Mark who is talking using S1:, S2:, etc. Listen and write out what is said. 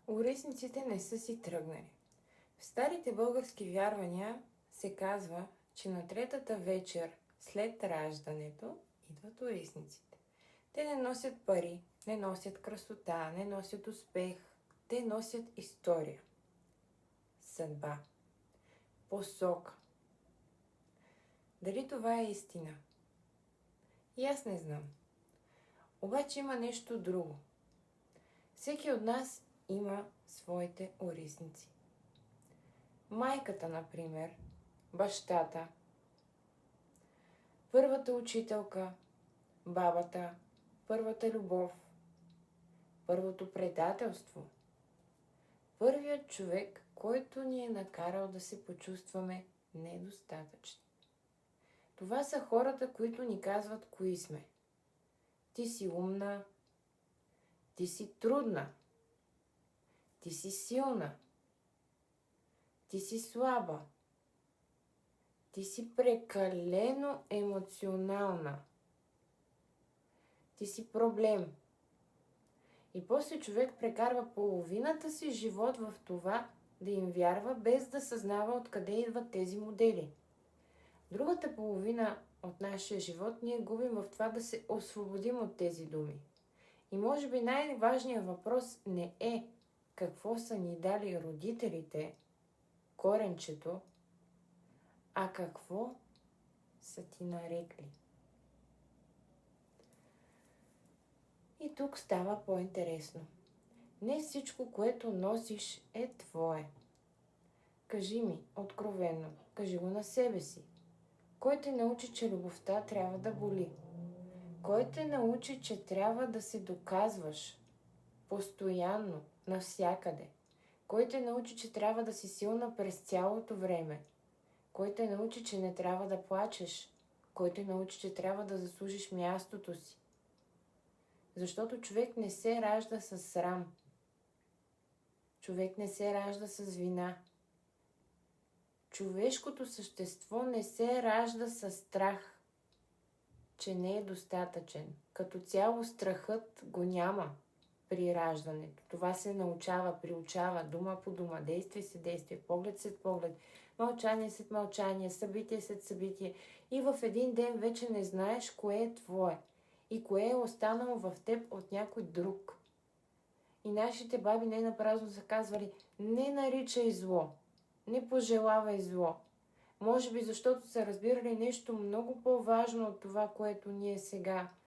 S1: Орисниците не са си тръгнали. В старите български вярвания се казва, че на третата вечер след раждането идват орисниците. Те не носят пари, не носят красота, не носят успех. Те носят история, съдба, посока. Дали това е истина? И аз не знам. Обаче има нещо друго. Всеки от нас има своите орисници. Майката, например, бащата, първата учителка, бабата, първата любов, първото предателство, първият човек, който ни е накарал да се почувстваме недостатъчни. Това са хората, които ни казват кои сме. Ти си умна, ти си трудна, ти си силна, ти си слаба, ти си прекалено емоционална, ти си проблем. И после човек прекарва половината си живот в това да им вярва, без да съзнава откъде идват тези модели. Другата половина от нашия живот ние губим в това да се освободим от тези думи. И може би най-важният въпрос не е какво са ни дали родителите, коренчето, а какво са ти нарекли. И тук става по-интересно. Не всичко, което носиш, е твое. Кажи ми откровено, кажи го на себе си. Кой те научи, че любовта трябва да боли? Кой те научи, че трябва да се доказваш постоянно, навсякъде? Кой те научи, че трябва да си силна през цялото време? Кой те научи, че не трябва да плачеш? Кой те научи, че трябва да заслужиш мястото си? Защото човек не се ражда с срам. Човек не се ражда с вина. Човешкото същество не се ражда с страх, че не е достатъчен. Като цяло страхът го няма при раждането. Това се научава, приучава, дума по дума, действие след действие, поглед след поглед, мълчание след мълчание, събитие след събитие. И в един ден вече не знаеш кое е твое и кое е останало в теб от някой друг. И нашите баби не напразно са казвали: не наричай зло, не пожелавай зло. Може би защото са разбирали нещо много по-важно от това, което ние сега